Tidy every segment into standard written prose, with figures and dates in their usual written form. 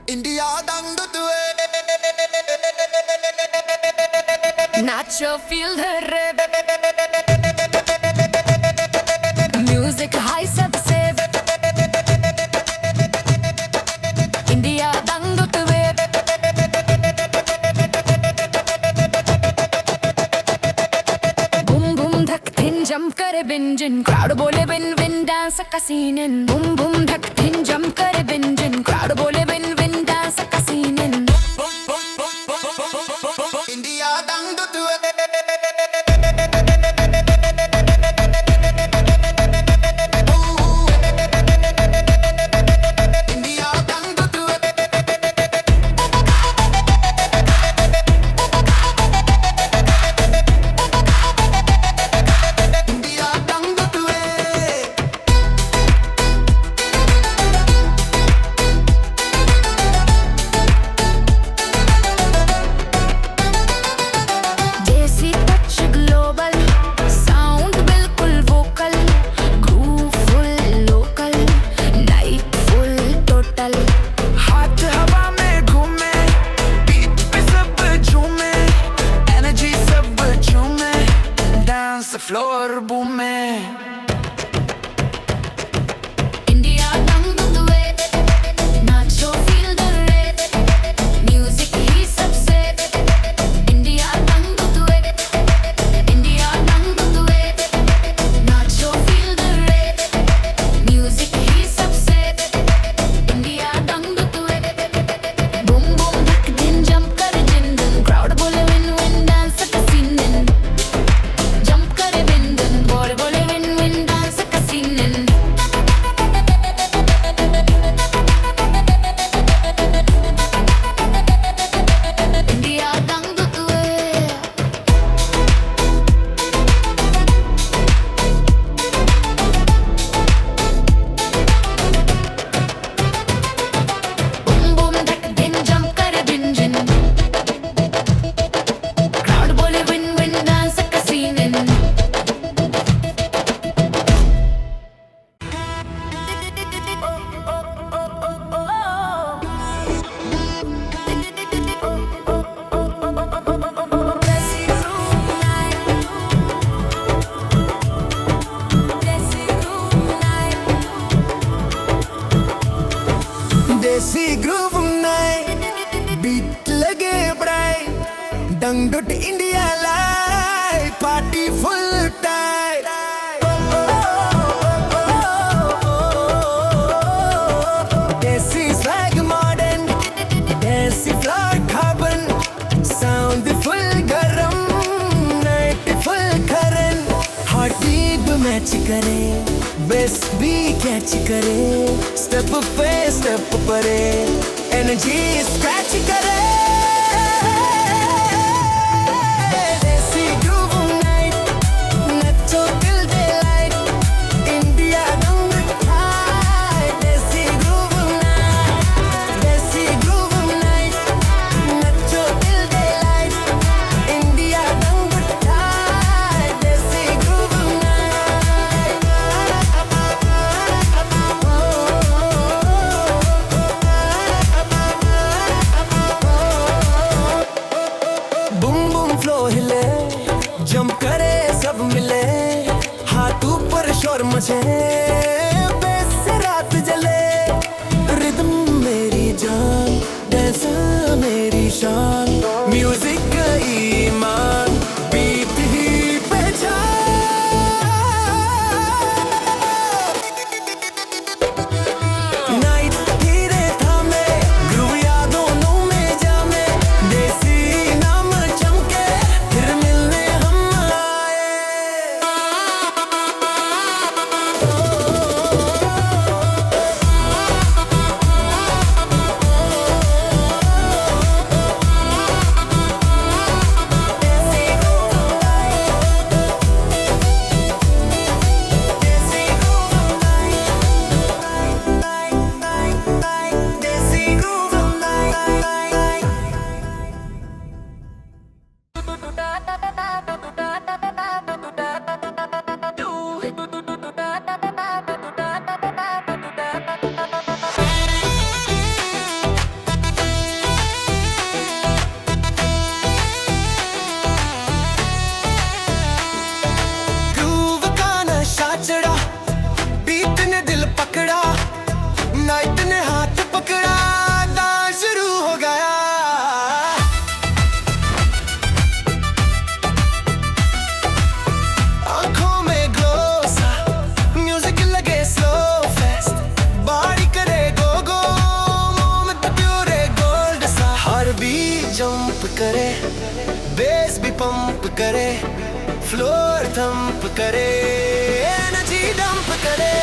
India दंग तुए Nacho, feel the rhythm. Music high सबसे India दंग तुए Boom boom धक थिन jump करे बिंजन crowd बोले win win dance का scene in boom boom धक थिन jump करे बिंजन crowd बोले win win dance का scene in इंडिया दंग तुए Floor booming. India दंग तुए Nacho, feel the rhythm. Music ही सबसे India दंग तुए India दंग तुए Nacho, feel the rhythm. Music ही सबसे India दंग तुए Boom boom धक दिन jump करे जिंदन crowd बोले win win dance का scene in jump करे बिंदन बोले बोले win win dance का scene in India दंग तुए Boom boom धक दिन jump करे बिंजन crowd बोले win win dance का scene in देसी ग्रूव नाइट बीट लगे ब्राइट दंगडुट India live party full tight देसी स्वैग मॉडर्न देसी फ्लोर कार्बन साउंड फुल गरम नाइट फुल करन हार्ट बीट मैच करे बेस भी कैच करे स्टेप पे स्टेप परे एनर्जी स्क्रैच करे देसी ग्रूव नाइट नचो टिल डे लाइट इंडिया दंग हाई देसी ग्रूव नाइट नचो टिल डे लाइट इंडिया दंग हाई देसी ग्रूव बूम बूम फ्लो हिले जंप करे सब मिले हाथ ऊपर शोर मचे बेस से रात जले रिदम मेरी जान डांस मेरी शान म्यूजिक का ईमान बीट ही पहचान नाइट धीरे थामे ग्रूव यादों में जामे देसी नाम चमके फिर मिलने हम आए करे, फ्लोर थंप करे, एनर्जी डंप करे।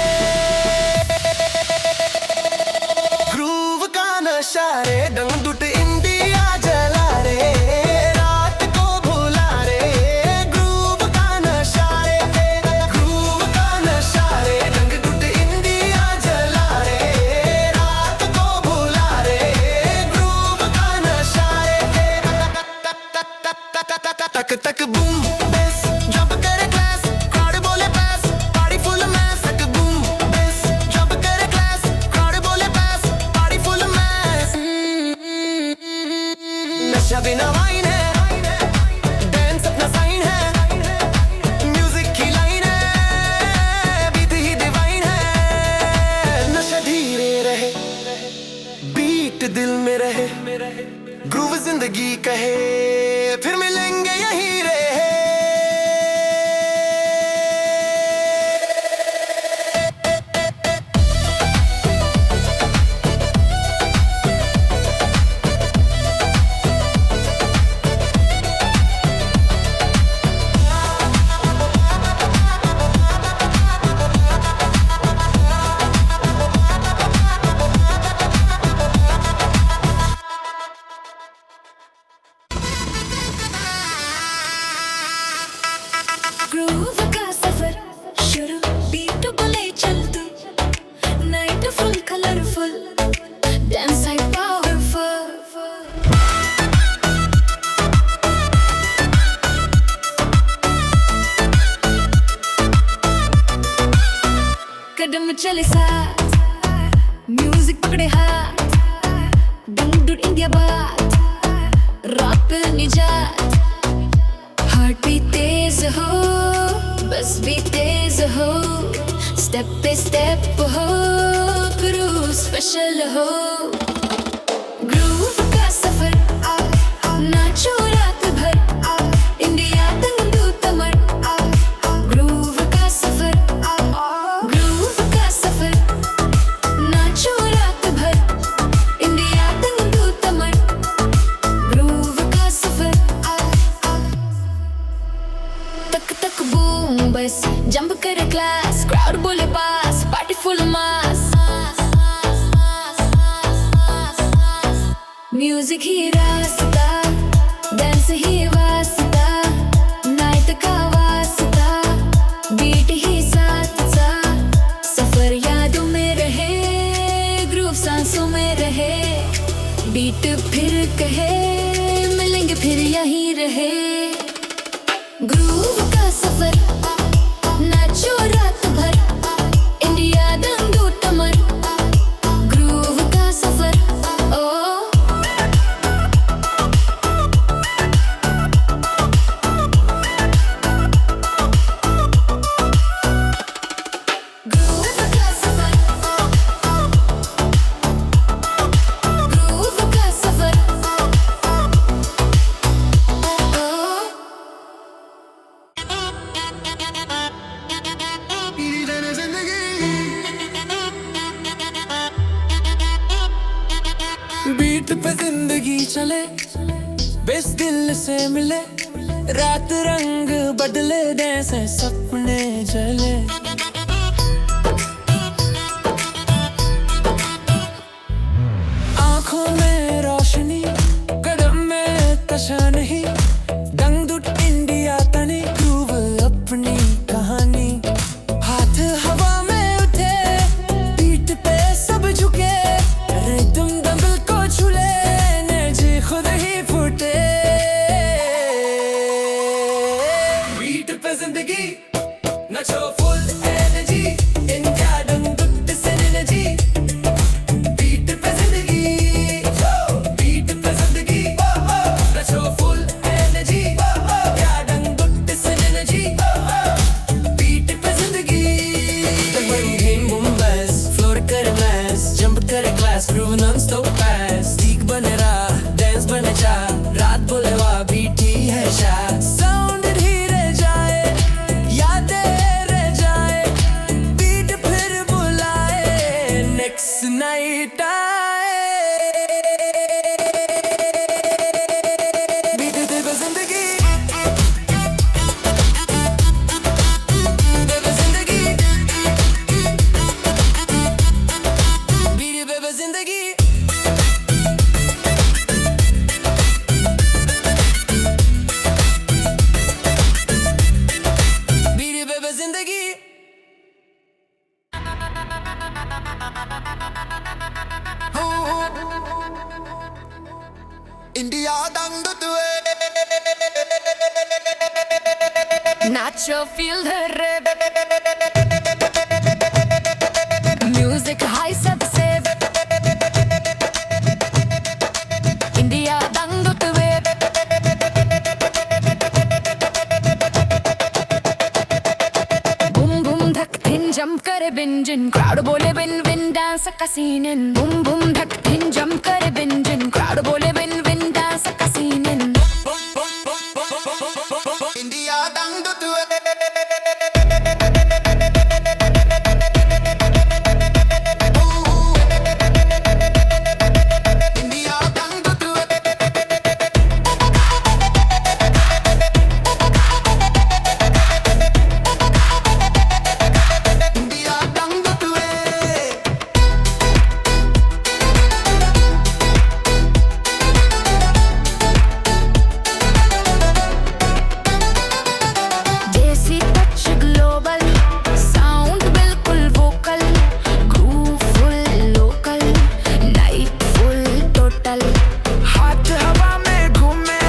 ग्रूव का नशा रे, दंगडुट इंडिया जला रे, रात को भुला रे। ग्रूव का नशा रे, ग्रूव का नशा रे, दंगडुट इंडिया जला रे, रात को भुला रे। ग्रूव का नशा रे, तक तक बूम बेस, जंप करे क्लास, क्राउड बोले पास, पार्टी फुल मैस। तक बूम बेस, जंप करे क्लास, क्राउड बोले पास, पार्टी फुल मैस। नशा बिना वाइन है, डांस अपना साइन है, म्यूजिक की लाइन है, बीट ही डिवाइन है। नशा धीरे रहे, बीट दिल में रहे, ग्रूव जिंदगी कहे, फिर मिलेंगे यहीं रहे। ग्रूव का सफर शुरू, बीट बोले चल तू, नाइट फुल कलरफुल, डांस है पावरफुल। कदम चले साथ, म्यूजिक पकड़े हाथ, दंगडुट इंडिया बात, रात पे निजात। हार्ट भी तेज हो, बस भी तेज हो, स्टेप पे स्टेप हो, ग्रूव स्पेशल हो। ग्रूव का सफर, नाचो रात भर, इंडिया दंगडू तमर। ग्रूव का सफर, ग्रूव का सफर, नाचो रात भर, इंडिया दंगडू तमर। ग्रूव का सफर, तक तक बूम बस, जंप करे क्लास, क्राउड बोले पास, पार्टी फुल मास। म्यूजिक ही रास्ता, डांस ही वास्ता, नाइट का वास्ता, बीट ही साथ सा। सफर यादों में रहे, ग्रूव सांसों में रहे, बीट फिर कहे, मिलेंगे फिर यहीं रहे। ग्रूव का सफर, नाचो रात भर, इंडिया दंगडू तमर। ग्रूव का सफर, ओ ग्रूव का सफर, ग्रूव का सफर, ओ बीट पे जिंदगी चले, बेस दिल से मिले, रात रंग बदले, जैसे सपने जले। आंखों में रोशनी, कदम में तशा नहीं, दंगडुट इंडिया तनी, ग्रूव अपनी कहानी। हाथ हवा में उठे, बीट पे सब झुके, रिदम दंगल को छूले, एनर्जी खुद ही फूटे। बीट पे जिंदगी, नचो फुल इंडिया दंग तुए नाचो feel the rhythm music high सबसे इंडिया दंग तुए बूम बूम धक धिन जंप करे बिन जिन क्राउड बोले बिन बिन डांस का सीन इन बूम बूम धक धिन जंप करे बिन जिन क्राउड बोले बिन बिन डांस का सीन इन इंडिया दंग तुए इंडिया दंग तुए इंडिया दंग तुए देसी टच ग्लोबल साउंड बिल्कुल vocal groove full local night full total हाथ हवा में घूमे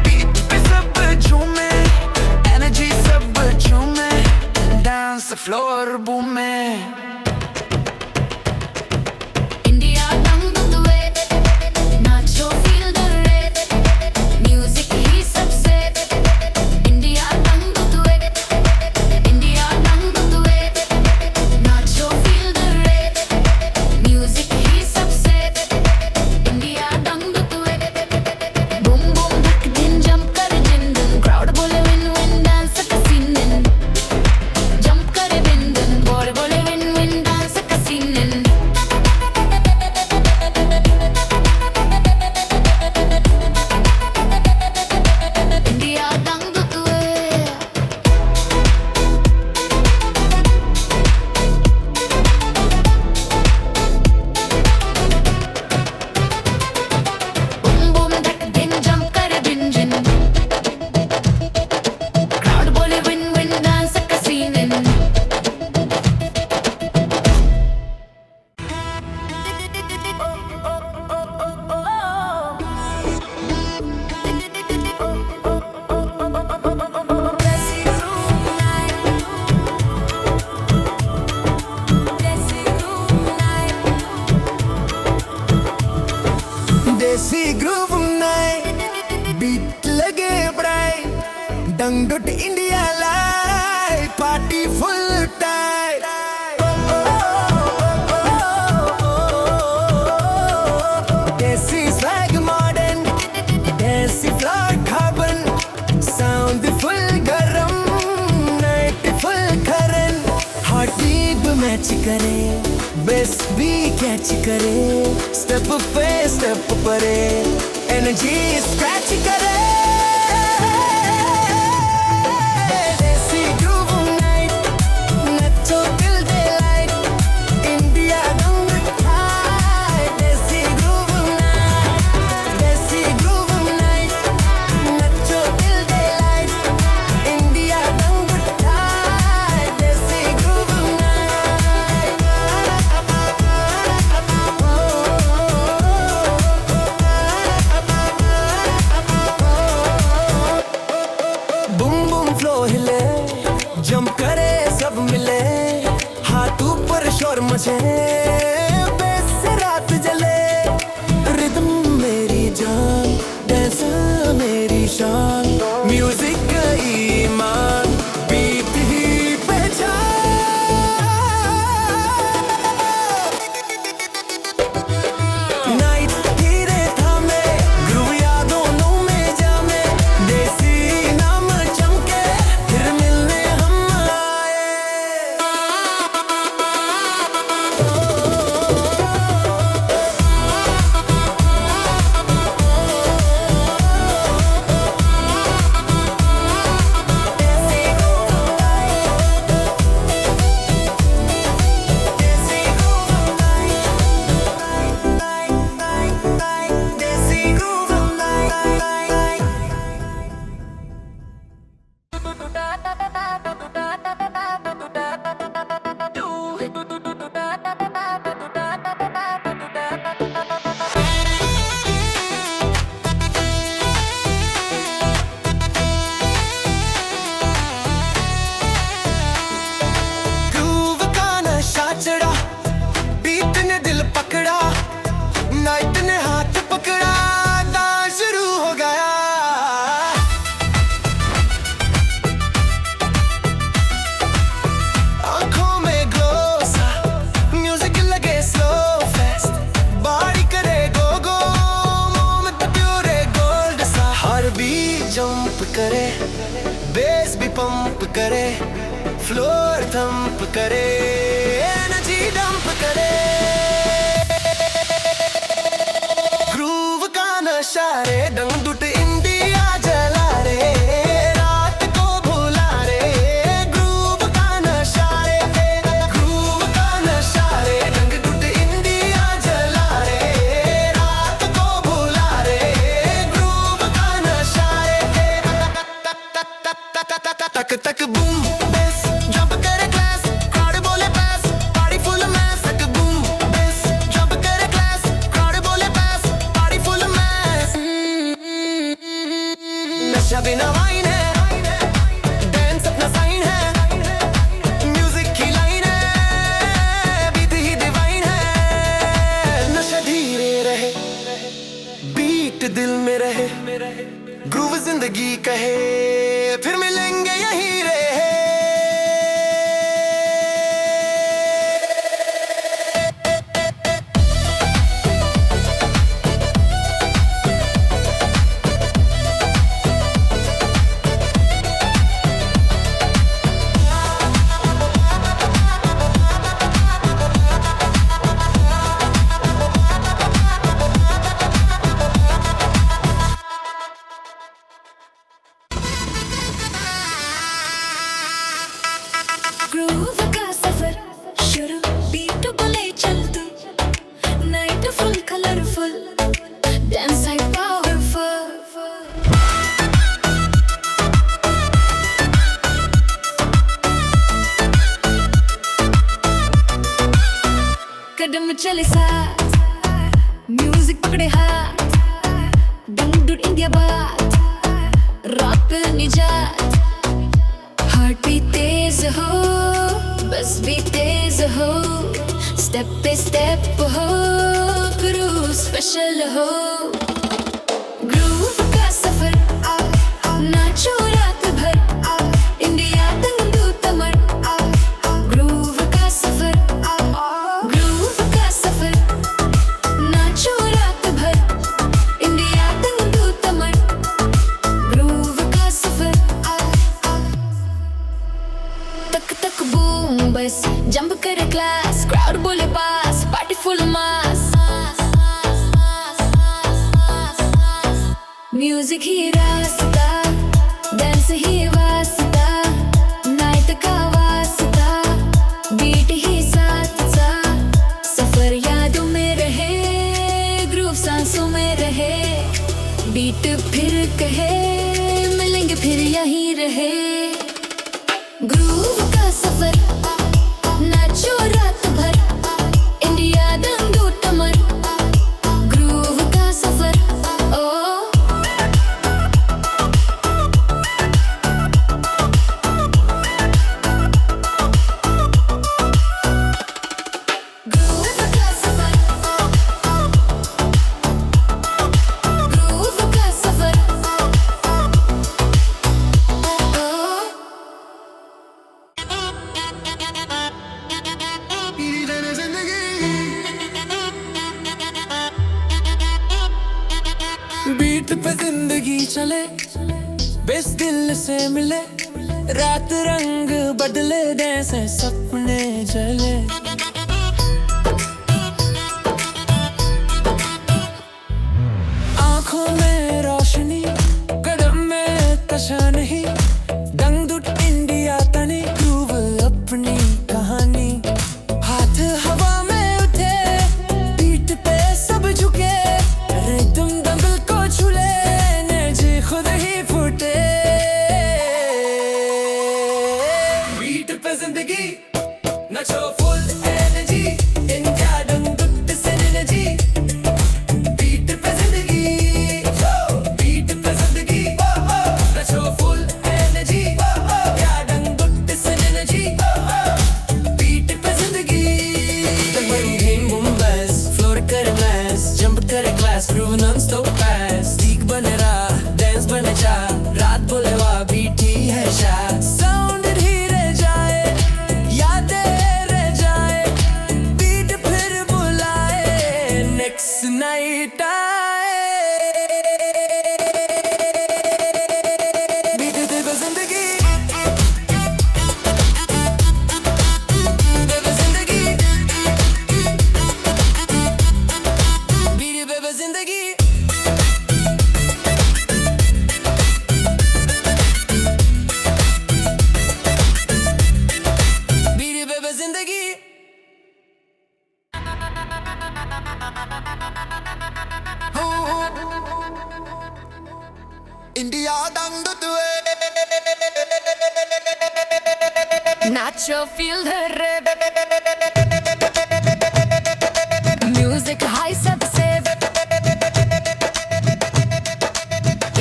बीट पे सब झूमे एनर्जी सब झूमे डांस फ्लोर बूमे इंडिया दंग तुए नाचो फील द रेड म्यूजिक ही सबसे इंडिया दंग तुए इंडिया दंग तुए नाचो फील द रेड म्यूजिक ही सबसे इंडिया दंग तुए बूम बूम धक दिन जंप कर जिन दिन क्राउड बोले विन विन डांस का सीन इन जंप करे बिन दिन बोले बोले विन विन डांस का सीन इन इंडिया दंग तुए बूम बूम धक दिन जंप करे बिन जिन क्राउड बोले विन विन डांस का सीन इन देसी ग्रूव नाइट बीट लगे ब्राइट डंगडुट India live party full tight देसी स्वैग मॉडर्न देसी फ्लोर कार्बन साउंड फुल गरम नाइट फुल करन हार्ट बीट मैच करे बेस भी कैच करे स्टेप पे स्टेप परे एनर्जी स्क्रैच करे देसी ग्रूव नाइट नचो टिल डे लाइट इंडिया दंग हाय देसी ग्रूव नाइट नचो टिल डे लाइट इंडिया दंग हाय देसी ग्रूव बूम बूम फ्लो हिले जंप करे सब मिले हाथ ऊपर शोर मचे बेस से रात जले रिदम मेरी जान डांस मेरी शान म्यूजिक ईमान बीट ही पहचान नाइट धीरे थामे ग्रूव यादों में जामे देसी नाम चमके फिर मिलने हम आए बेस भी पंप करे, फ्लोर थंप करे, एनर्जी डंप करे। ग्रूव का नशा रे, दंगडुट इंडिया जला रे, रात को भुला रे। ग्रूव का नशा रे, ग्रूव का नशा रे, दंगडुट इंडिया जला रे, रात को भुला रे। ग्रूव का नशा रे, तक तक बूम बेस जंप करे क्लास, क्राउड बोले पास, पार्टी फुल मैस। तक बूम बेस जंप करे क्लास, क्राउड बोले पास, पार्टी फुल मैस। नशा बिना वाइन है, डांस अपना साइन है, म्यूजिक की लाइन है, बीट ही डिवाइन है। नशा धीरे रहे, बीट दिल में रहे, ग्रूव जिंदगी कहे, फिर मिलेंगे यहीं रहे। ग्रूव का सफर शुरू, बीट बोले चल तू, नाइट फुल कलरफुल, डांस है पावरफुल। कदम चले साथ, म्यूजिक पकड़े हाथ, दंगडुट इंडिया बात, रात पे निजात। हार्ट भी तेज हो, बस भी तेज हो, स्टेप पे स्टेप हो, ग्रूव स्पेशल हो। ग्रूव का सफर, नाचो रात भर, इंडिया दंगडू तमर। ग्रूव का सफर, ग्रूव का सफर, नाचो रात भर, इंडिया दंगडू तमर। ग्रूव का सफर, तक तक बूम बस जंप करे क्लास, क्राउड बोले पास, पार्टी फुल मास। म्यूजिक ही रास्ता, डांस ही वास्ता, नाइट का वास्ता, बीट ही साथ सा। सफर यादों में रहे, ग्रूव सांसों में रहे, बीट फिर कहे, मिलेंगे फिर यहीं रहे। ग्रूव का सफर, नाचो रात भर, इंडिया दंगडू तमर। ग्रूव का सफर, ओ ग्रूव का सफर, ग्रूव का सफर, ओ बीट पे जिंदगी चले, बेस दिल से मिले, रात रंग बदले, जैसे सपने जले। आंखों में रोशनी, कदम में कशा नहीं, दंगडुट इंडिया तनी, ग्रूव अपनी कहानी। हाथ हवा में उठे, बीट पे सब झुके, रिदम दंगल को छूले, एनर्जी खुद ही फूटे। बीट पे जिंदगी, नचो फुल एनर्जी, इंडिया दंगडुट से एनर्जी। बीट पे जिंदगी, बीट पे जिंदगी, नचो फुल एनर्जी, इंडिया दंगडुट से एनर्जी। बीट पे जिंदगी, तक बूम बस, फ्लोर करे मैस, जंप करे क्लास, ग्रूव नॉन स्टॉप पास। स्टिक बने रहा, डांस बने जा, रात बोले वाह, बीट ही है शाह। साउंड धीरे जाए, यादें रह इंडिया दंग तुए Nacho, feel the rhythm. Music high सबसे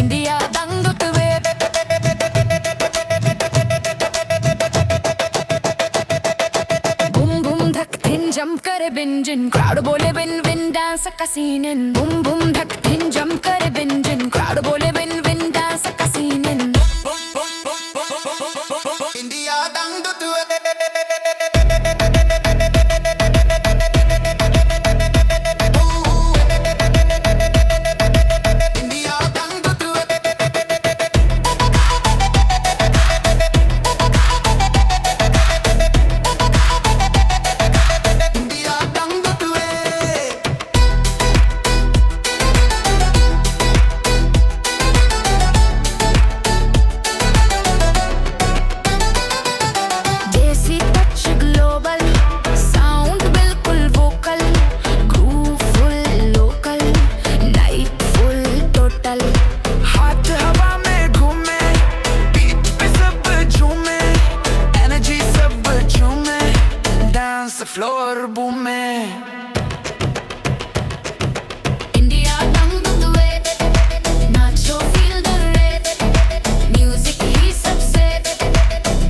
India दंग तुए Boom boom धक थिन jump करे बिंजन crowd बोले win win dance का scene in Boom boom धक थिन jump करे बिंजन crowd बोले win win dance का scene in इंडिया दंग तुए इंडिया दंग तुए इंडिया दंग तुए देसी टच ग्लोबल साउंड बिल्कुल vocal groove full local night full total हाथ हवा में घूमे बीट पे सब झूमे एनर्जी सब झूमे डांस फ्लोर बूमे इंडिया दंग तुए नाचो फील द रे म्यूजिक ही सबसे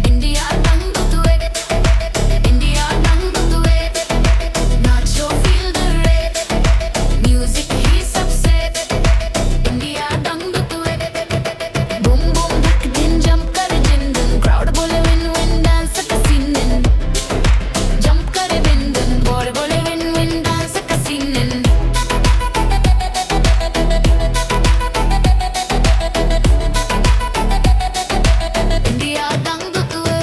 इंडिया दंग तुए इंडिया दंग तुए नाचो फील द रे म्यूजिक ही सबसे इंडिया दंग तुए बूम बूम धक दिन जंप कर दिन दिन क्राउड बोले विन विन डांस का सीन इन जंप करे दिन दिन बोले बोले विन विन डांस का सीन इन इंडिया दंग तुए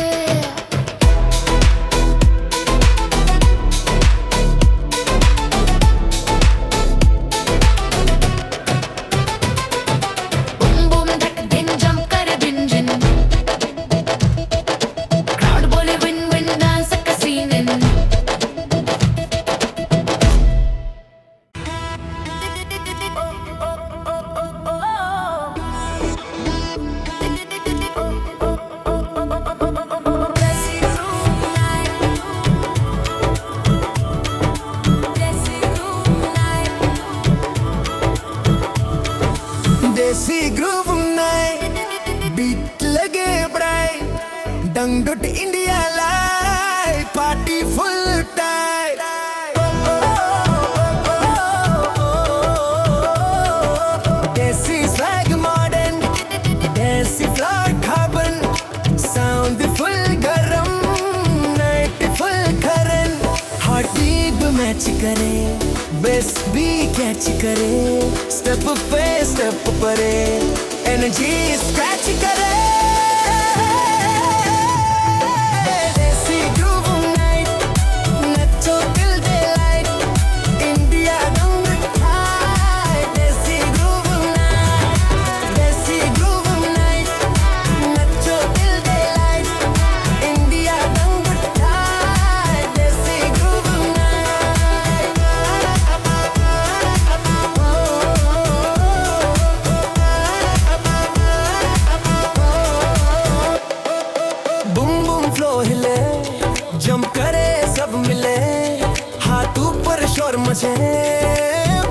बूम बूम धक दिन जंप करे दिन जिन क्राउड बोले विन विन डांस का सीन इन देसी ग्रूव नाइट बीट लगे ब्राइट डंगडुट India live party full tight देसी स्वैग मॉडर्न देसी फ्लावर कार्बन साउंड फुल गरम नाइट फुल करन हार्ट बीट मैच करे बेस भी कैच करे स्टेप पे स्टेप परे एनर्जी स्क्रैच करे देसी ग्रूव नाइट नचो दिल दे लाइट इंडिया दंग टाइट देसी ग्रूव नाइट नचो दिल दे लाइट इंडिया दंग टाइट देसी ग्रूव बूम बूम फ्लो हिले जंप करे सब मिले हाथ ऊपर शोर मचे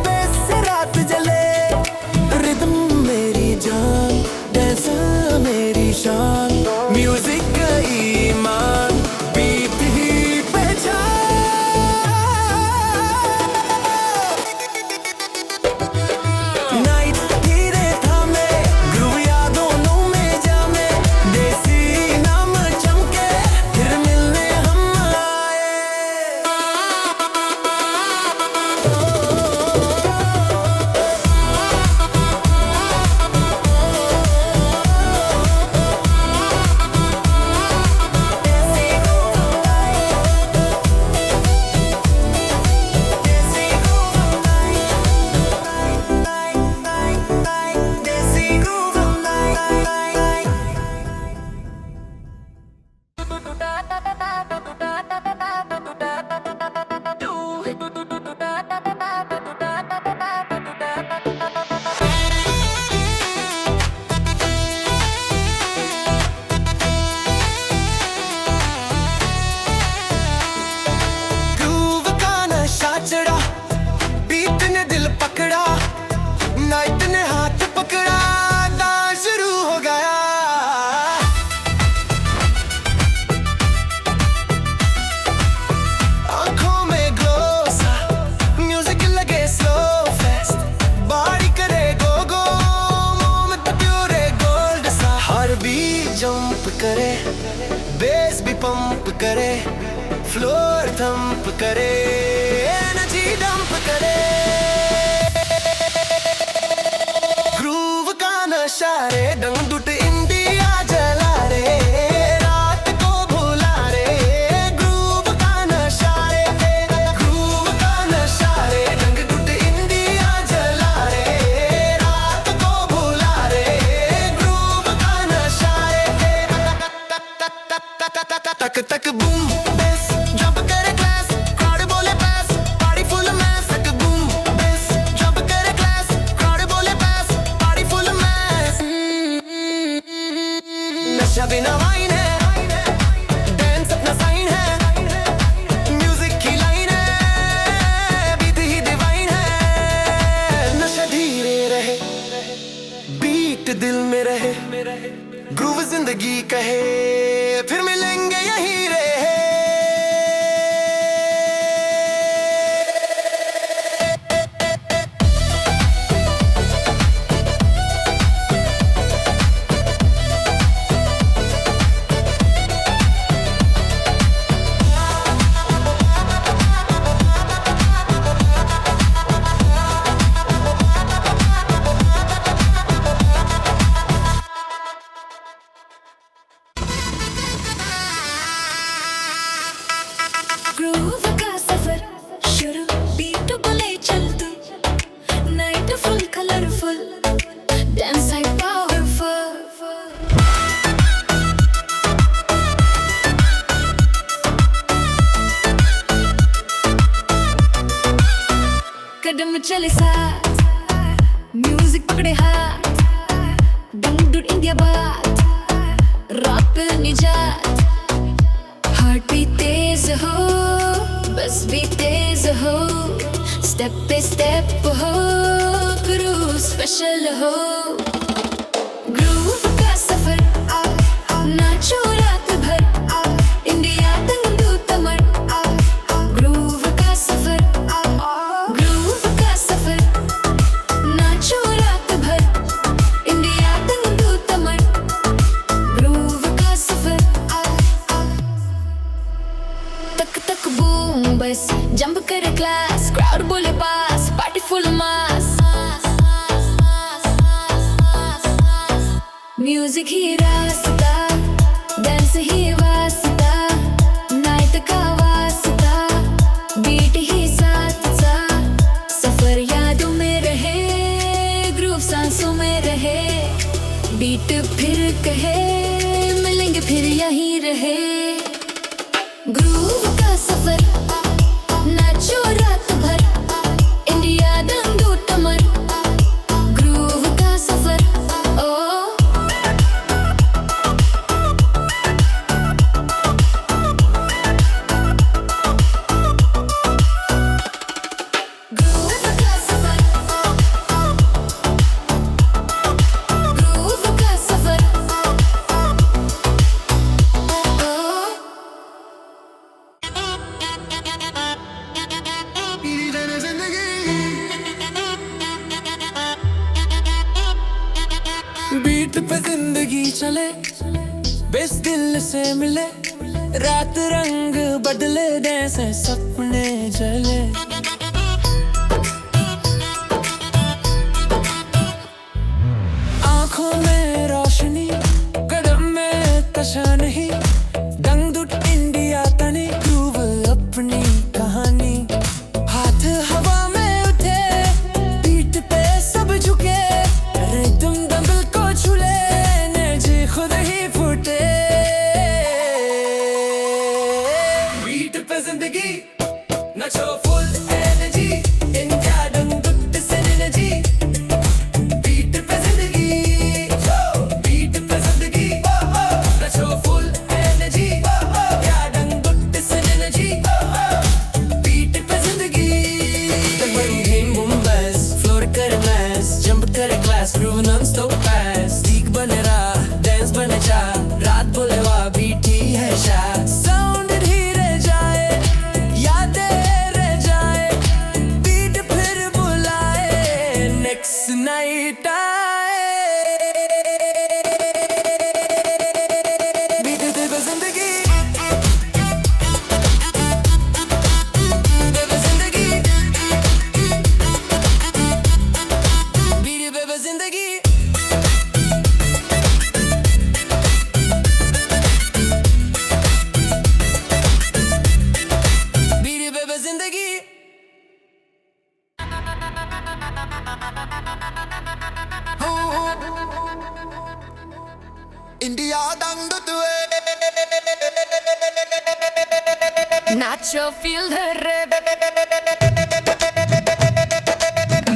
बेस से रात जले रिदम मेरी जान डांस मेरी शान म्यूजिक ईमान बीट ही पहचान नाइट धीरे थामे ग्रूव यादों में जामे देसी नाम चमके फिर मिलने हम आए करे, फ्लोर थंप करे, एनर्जी डंप करे। ग्रूव का नशा रे, दंगदुट इंडिया जला रे, रात को भुला रे। ग्रूव का नशा रे, ग्रूव का नशा रे, दंगदुट इंडिया जला रे, रात को भुला रे। ग्रूव का नशा रे, तक तक बूम बेस, जंप करे क्लास, क्राउड बोले पास, पार्टी फुल मैस। तक बूम बेस, जंप करे क्लास, क्राउड बोले पास, पार्टी फुल मैस। नशा बिना वाइन है, डांस अपना साइन है, म्यूजिक की लाइन है, बीट ही डिवाइन है। नशा धीरे रहे, बीट दिल में रहे, ग्रूव जिंदगी कहे, फिर मिलेंगे यहीं रहे। ग्रूव का सफर शुरू, बीट को ले चल तू, नाइट फुल कलरफुल, डांस है पावरफुल। कदम चले साथ, म्यूजिक पकड़े हाथ, दंगदुट इंडिया बात, रात पे निजात। हार्ट भी तेज हो, बस भी तेज हो, स्टेप पे स्टेप हो, ग्रूव स्पेशल हो। ग्रूव का सफर, नाचो रात भर, इंडिया दंगदुट अमर। ग्रूव का सफर, ग्रूव का सफर, नाचो रात भर, इंडिया दंगदुट अमर। ग्रूव का सफर, तक तक बूम बस, जंप करे क्लास, क्राउड बोले पास, पार्टी फुल मास। म्यूजिक ही रास्ता, डांस ही वास्ता, नाइट का वास्ता, बीट ही साथ सा। सफर यादों में रहे, ग्रूव सांसों में रहे, बीट फिर कहे, मिलेंगे फिर यहीं रहे। ग्रूव का सफर, नाचो रात भर, इंडिया दंगदुट अमर। ग्रूव का सफर, ओ ग्रूव का सफर, ग्रूव का सफर, ओ बीट पे जिंदगी चले, बेस दिल से मिले, रात रंग बदले, जैसे सपने जले। आंखों में रोशनी, कदम में कशा नहीं, दंगदुट इंडिया तनी, ग्रूव अपनी कहानी। हाथ हवा में उठे, बीट पे सब झुके, रिदम दंगल को छूले, एनर्जी खुद ही फूटे। बीट पे जिंदगी, नचो फुल एनर्जी, इंडिया दंगदुट से एनर्जी। बीट पे जिंदगी, बीट पे जिंदगी, नचो फुल एनर्जी, इंडिया दंगदुट से एनर्जी। बीट पे जिंदगी, धूम बूम बस, फ्लोर करे मैस, जंप करे क्लास, ग्रूव नॉन स्टॉप पास। स्टिक बने रहा, डांस बने चा, रात बोले वाह, बीट ही है शाह। साउंड धीरे जाए, यादें रह जाए, इंडिया दंग तुए नाचो feel the rhythm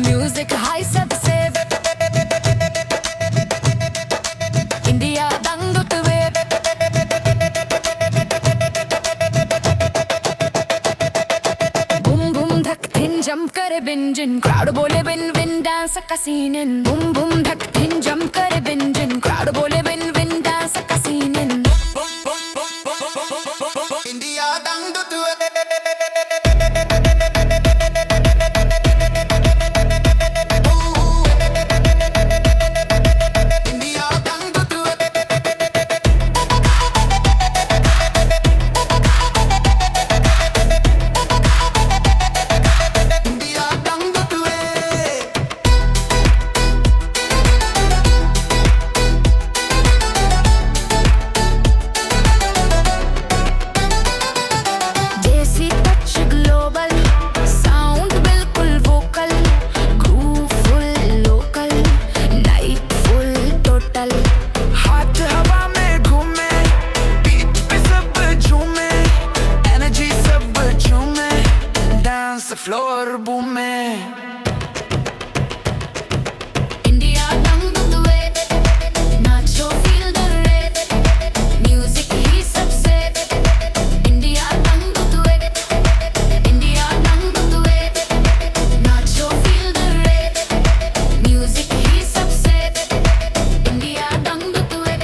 music high सबसे इंडिया दंग तुए बूम बूम धक थिन जंप करे बिंजिन क्राउड बोले विन विन डांस का सीन बूम बूम धक थिन जंप करे बिंजिन क्राउड बोले विन विन डांस का सीन इंडिया दंग तुए इंडिया दंग तुए इंडिया दंग तुए देसी टच ग्लोबल साउंड बिल्कुल vocal groove full local night full total हाथ हवा में घूमे बीट पे सब झूमे एनर्जी सब झूमे डांस फ्लोर बूमे इंडिया दंग तुए नाचो फील द रेड म्यूजिक ही सबसे इंडिया दंग तुए इंडिया दंग तुए नाचो फील द रेड म्यूजिक ही सबसे इंडिया दंग तुए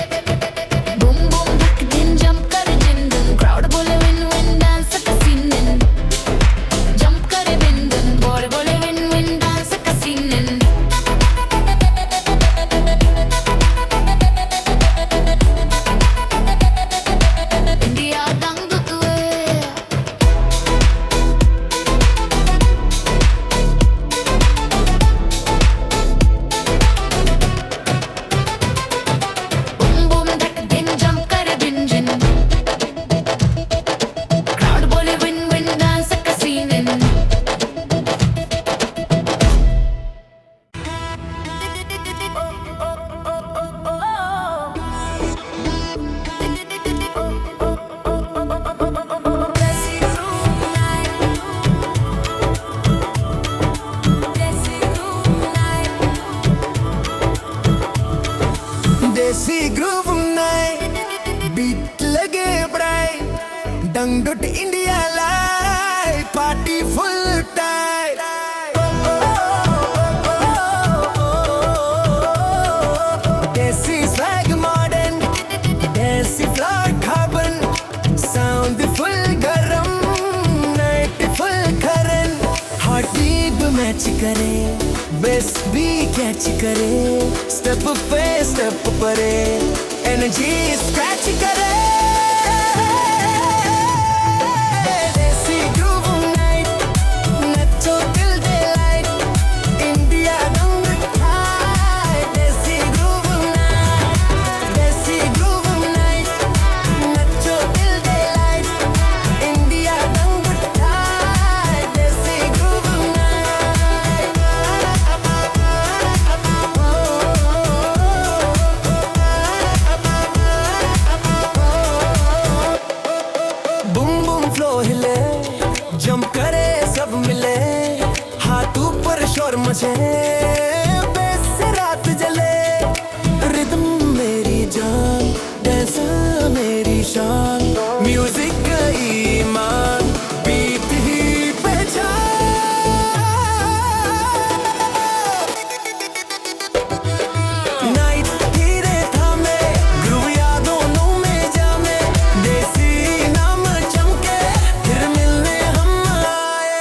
बूम बूम धक दिन जंप कर जिन दिन क्राउड बोले विन विन डांस का सीन जंप करे बिन दिन बोले बोले विन विन डांस का सीन इंडिया दंग तुए बूम बूम धक दिन जंप करे बिंजिन क्राउड बोले विन विन डांस का सीन देसी ग्रूव नाइट बीट लगे ब्राइट डंगडुट India light party full tight देसी स्वैग मॉडर्न देसी फ्लोर कार्बन साउंड फुल गरम नाइट फुल करन हार्ट बीट मैच करे बेस भी कैच करे स्टेप पे स्टेप परे एनर्जी स्क्रैच करे देसी ग्रूव नाइट नचो दिल दे लाइट इंडिया दंग टाइट देसी ग्रूव नाइट नचो दिल दे लाइट इंडिया दंग टाइट देसी ग्रूव बूम बूम फ्लो हिले जंप करे सब मिले हाथ ऊपर शोर मचे बेस से रात जले रिदम मेरी जान डांस मेरी शान म्यूजिक ईमान बीट ही पहचान नाइट धीरे थामे ग्रूव यादों में जामे देसी नाम चमके फिर मिलने हम आए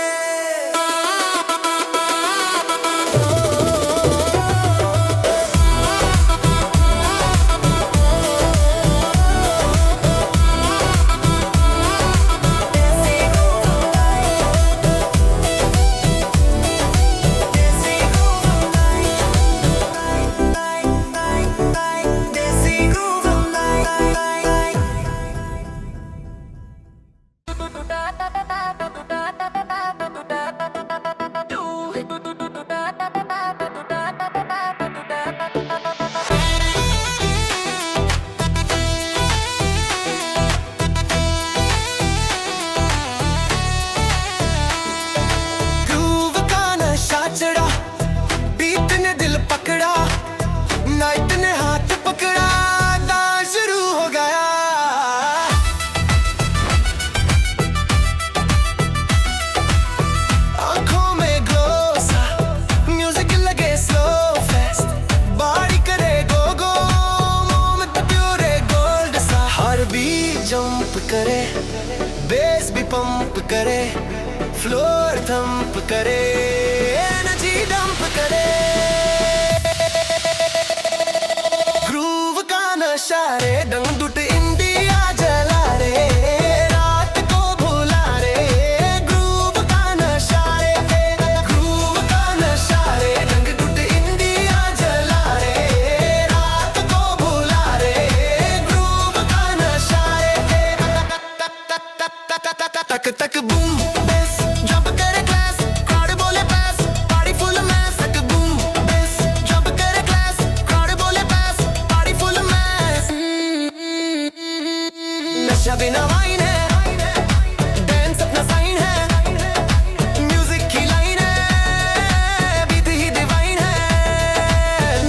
बेस भी पंप करे, फ्लोर थंप करे, एनर्जी डंप करे। ग्रूव का नशा रे, दंगडुट इंडिया जला रे, रात को भुला रे। ग्रूव का नशा रे, ग्रूव का नशा रे, दंगडुट इंडिया जला रे, रात को भुला रे। ग्रूव का नशा रे, तक तक बूम बेस जंप करे क्लास, क्राउड बोले पास, पार्टी फुल मैस। तक बूम बेस जंप करे क्लास, क्राउड बोले पास, पार्टी फुल मैस। नशा बिना वाइन है, डांस अपना साइन है, म्यूजिक की लाइन है, बीट ही डिवाइन है।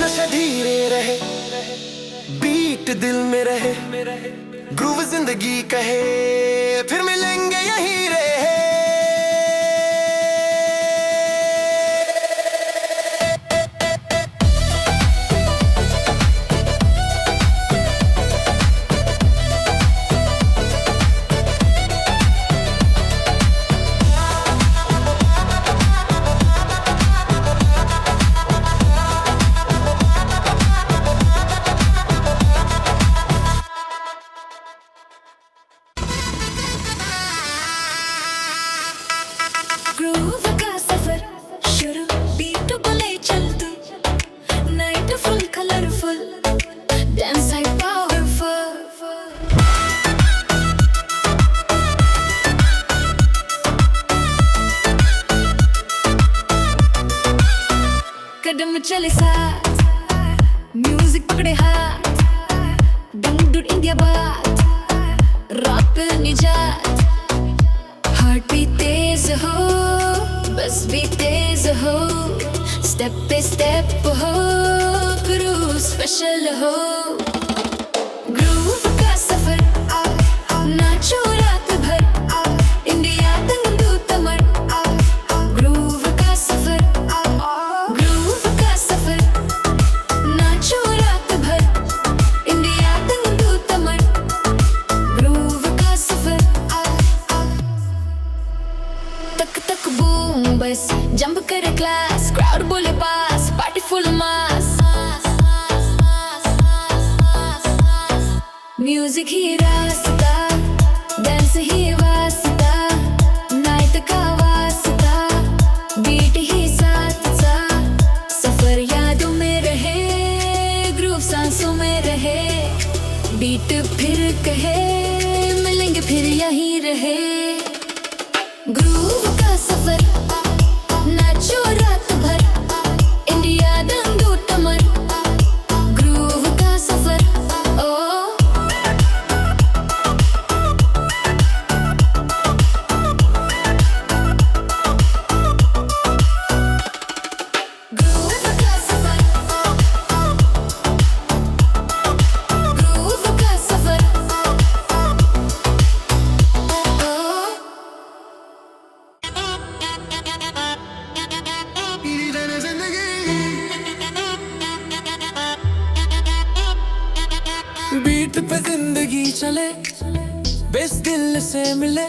नशा धीरे रहे, बीट दिल में रहे, ग्रूव जिंदगी कहे, फिर मिलेंगे यहीं रहे। ग्रूव का सफर शुरू, बीट बोले चल तू, नाइट फुल कलरफुल, डांस है पावरफुल। कदम चले साथ, म्यूजिक पकड़े हाथ, दंगडुट इंडिया बात, रात पे निजात। हार्ट भी तेज हो, बस भी तेज हो, स्टेप पे स्टेप हो, ग्रूव स्पेशल हो। ग्रूव का सफर, नाचो रात भर, इंडिया दंगडू तमर। ग्रूव का सफर, ग्रूव का सफर, नाचो रात भर, इंडिया दंगडू तमर। ग्रूव का सफर, तक तक बूम बस जंप करे क्लास, क्राउड बोले पास, पार्टी फुल मास। म्यूजिक ही रास्ता, डांस ही वास्ता, नाइट का वास्ता, बीट ही साथ सा। सफर यादों में रहे, ग्रूव सांसों में रहे, बीट फिर कहे, मिलेंगे फिर यहीं रहे। ग्रूव का सफर, नाचो रात भर, इंडिया दंगडू तमर। ग्रूव का सफर, ओ ग्रूव का सफर, ग्रूव का सफर, ओ बीट पे जिंदगी चले, बेस दिल से मिले,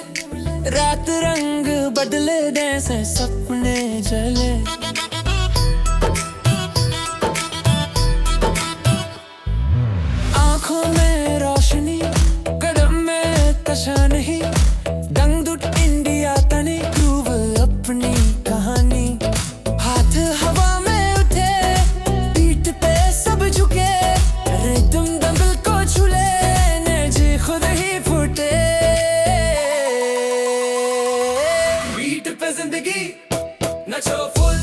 रात रंग बदले, जैसे सपने जले। आंखों में रोशनी, कदम में कशा नहीं, दंगडुट इंडिया तनी, ग्रूव अपनी कहानी। हाथ हवा में उठे, बीट पे सब झुके, रिदम दंगल को छूले, एनर्जी खुद ही फूटे। बीट पे जिंदगी, नचो फुल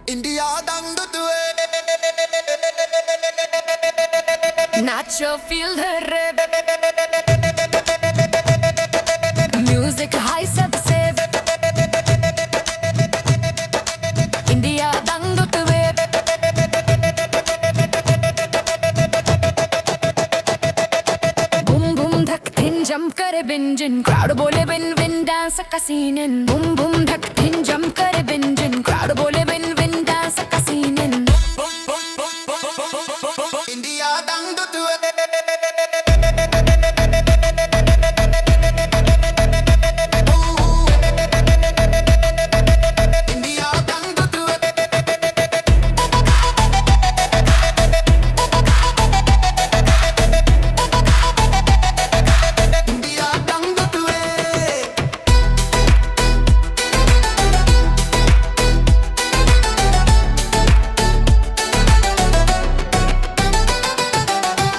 इंडिया दंग तुए Nacho, feel the rhythm. Music high सबसे India दंग तुए Boom boom धक थिन jump करे बिंजन crowd बोले win win dance का scene in boom boom धक थिन jump करे बिंजन crowd बोले win win dance का scene in इंडिया दंग तुए इंडिया दंग तुए इंडिया दंग तुए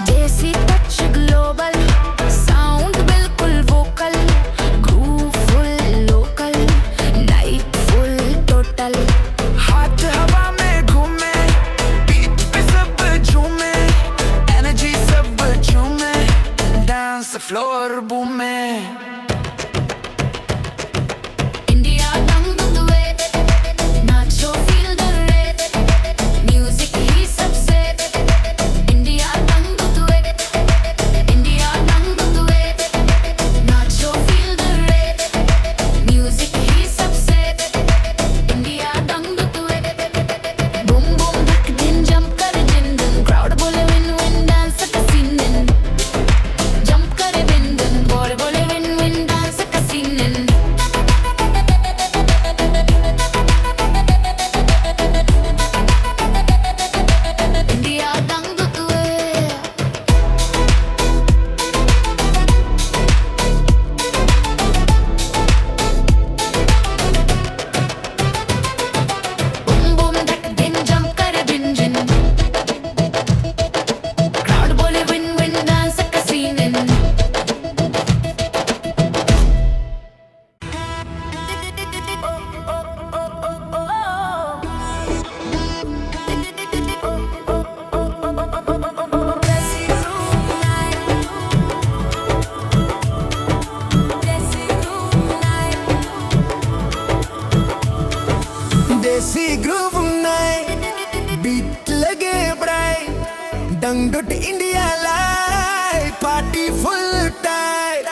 देसी टच ग्लोबल साउंड बिल्कुल vocal groove full local night full total हाथ हवा में घूमे बीट पे सब झूमे एनर्जी सब झूमे डांस फ्लोर बूमे इंडिया दंग तुए नाचो फील द रेड म्यूजिक ही सबसे इंडिया दंग तुए इंडिया दंग तुए नाचो फील द रेड म्यूजिक ही सबसे इंडिया दंग तुए बूम बूम धक दिन जंप कर दिन दिन क्राउड बोले विन विन डांस का सीन दिन जंप करे दिन दिन बोले विन विन डांस का सीन दिन इंडिया दंग तुए बूम बूम धक दिन जंप करे दिन जिन क्राउड बोले विन विन डांस का सीन इन देसी ग्रूव नाइट बीट लगे ब्राइट डंगट India light party full tight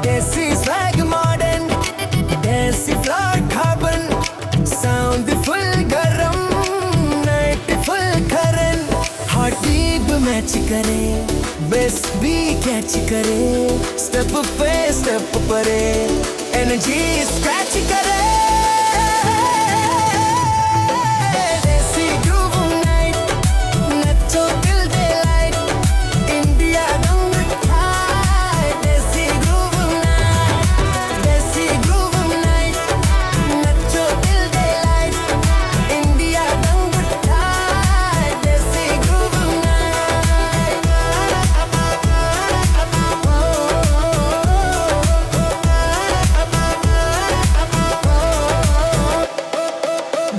देसी स्वैग मॉडर्न देसी फ्लोर कार्बन साउंड फुल गरम नाइट फुल करन हार्ट बीट मैच करे बेस भी कैच करे स्टेप पे स्टेप परे एनर्जी स्क्रैच करे देसी ग्रूव नाइट नचो दिल दे लाइट इंडिया दंग टाइट देसी ग्रूव नाइट नचो दिल दे लाइट इंडिया दंग टाइट देसी ग्रूव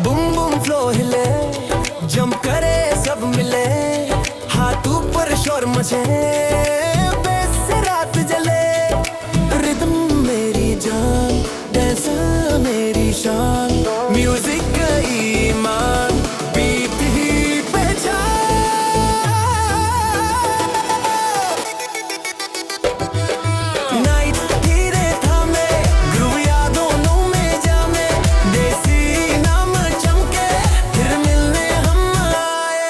बूम बूम फ्लो हिले जंप करे सब मिले हाथ ऊपर शोर मचे बेस से रात जले रिदम मेरी जान डांस मेरी शान म्यूजिक ईमान बीट ही पहचान नाइट धीरे थामे ग्रूव यादों में जामे देसी नाम चमके फिर मिलने हम आए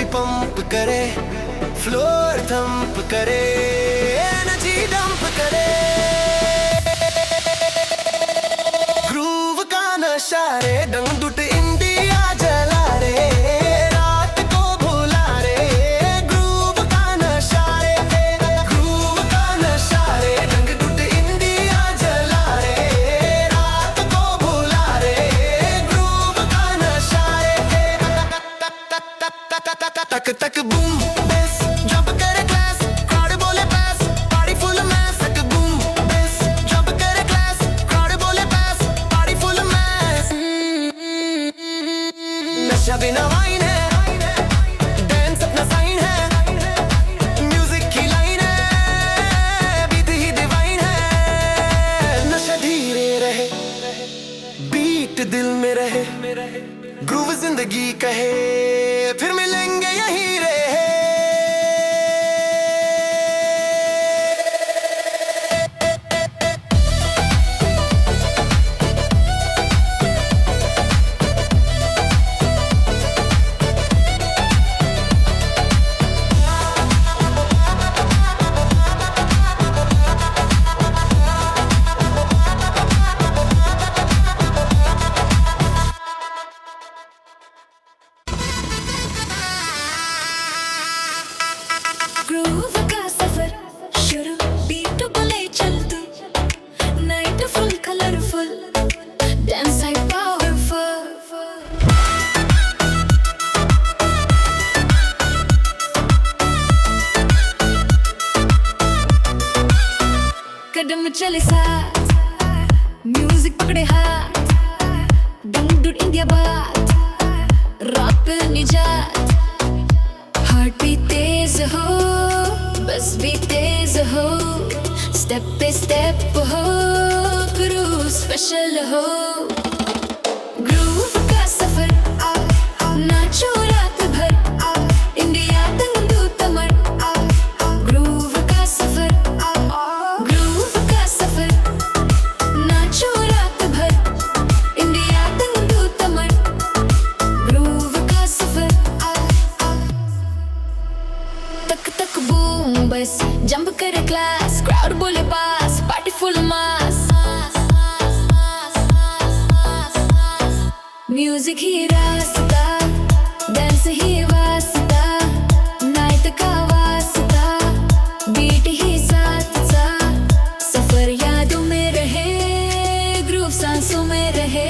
पंप करे, फ्लोर थंप करे, एनर्जी डंप करे। ग्रूव का नशा रे, दंगडुट इंडिया जला रे, रात को भुला रे। ग्रूव का नशा रे, ग्रूव का नशा रे, दंगडुट इंडिया जला रे, रात को भुला रे। ग्रूव का नशा रे, तक तक बूम बेस, जंप करे क्लास, क्राउड बोले पास, पार्टी फुल मैस। तक बूम बेस, जंप करे क्लास, क्राउड बोले पास, पार्टी फुल मैस। नशा बिना वाइन है, डांस अपना साइन है, म्यूजिक की लाइन है, बीट ही डिवाइन है। नशा धीरे रहे, बीट दिल में रहे, ग्रूव जिंदगी कहे, फिर मिलेंगे यहीं रहे। ग्रूव का सफर शुरू, बीट को ले चल तू, नाइट फुल कलरफुल, डांस है पावरफुल। कदम चले साथ, म्यूजिक पकड़े हाथ, दंगडुट इंडिया बात, रात पे निजात। हार्ट भी तेज हो, बस भी तेज हो, स्टेप पे स्टेप हो, ग्रूव स्पेशल हो। ग्रूव का सफर, नाचो रात भर, इंडिया दंगडू तमर। ग्रूव का सफर, ग्रूव का सफर, नाचो रात भर, इंडिया दंगडू तमर। ग्रूव का सफर, तक तक बूम बस, जंप करे क्लास, क्राउड बोले पास, पार्टी फुल मास। म्यूजिक ही रास्ता, डांस ही वास्ता, नाइट का वास्ता, बीट ही साथ सा। सफर यादों में रहे, ग्रूव सांसों में रहे,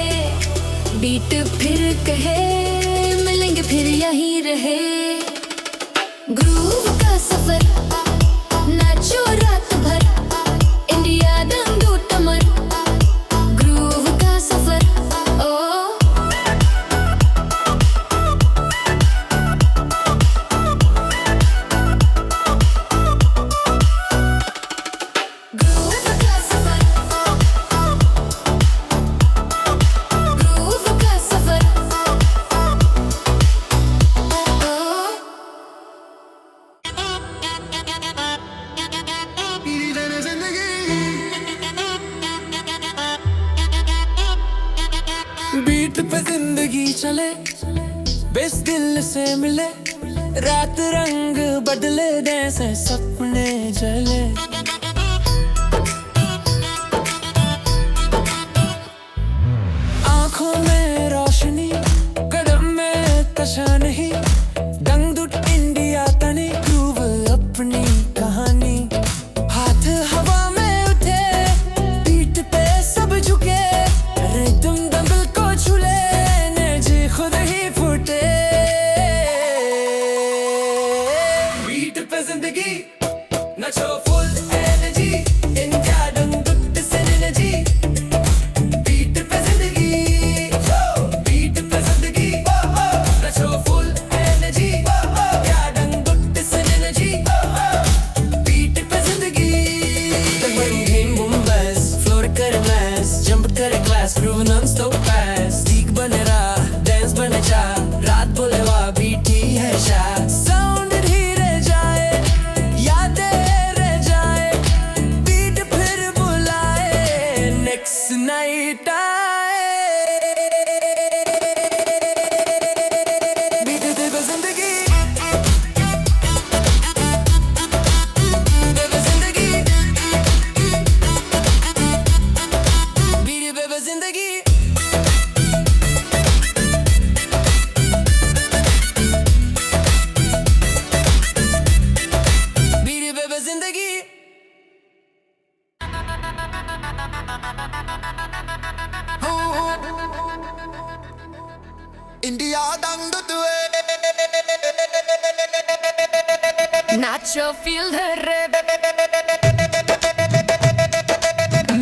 बीट फिर कहे, मिलेंगे फिर यहीं रहे। ग्रूव का सफर, नाचो रात भर, इंडिया दंगडू तमर। ग्रूव का सफर, ओ ग्रूव का सफर, ग्रूव का सफर, ओ बीट पे जिंदगी चले, बेस दिल से मिले, रात रंग बदले, जैसे सपने जले। आंखों में रोशनी, कदम में कशा नहीं, दंगडुट इंडिया तनी, ग्रूव अपनी कहानी। हाथ हवा में उठे, बीट पे सब झुके, रिदम दंगल को छूले, एनर्जी खुद ही फूटे। बीट पे जिंदगी, नचो फुल एनर्जी, इंडिया दंगडुट से एनर्जी। बीट पे जिंदगी, बीट पे जिंदगी, नचो फुल एनर्जी, इंडिया दंगडुट से एनर्जी। बीट पे जिंदगी, फ्लोर करे मैस, जंप करे क्लास, ग्रूव नॉन स्टॉप पास। स्टिक बने रहा, डांस बने चा, रात बोले वाह, बीट ही है शाह। साउंड ही रह जाए, यादें रह जाए, बीट फिर बुलाए, नेक्स्ट नाइट आए। बीट दे जिंदगी, इंडिया दंग तुए नाचो feel the rhythm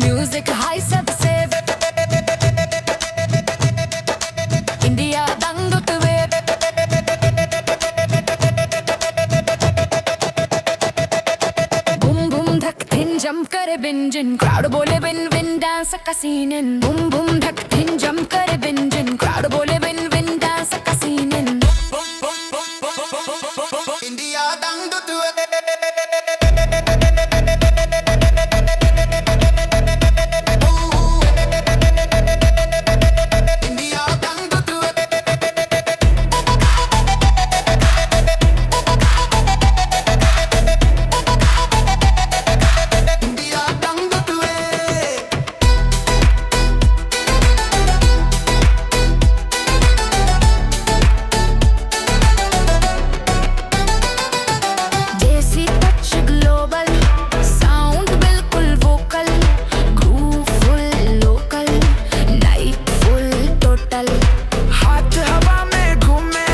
music high सबसे इंडिया दंग तुए बूम बूम धक थिन जंप करे बिंजन क्राउड बोले विन विन डांस का सीन बूम बूम धक थिन जंप करे बिंजन क्राउड बोले विन विन डांस का सीन इंडिया दंग तुए इंडिया दंग तुए इंडिया दंग तुए देसी टच ग्लोबल साउंड बिल्कुल vocal groove full local night full total हाथ हवा में घूमे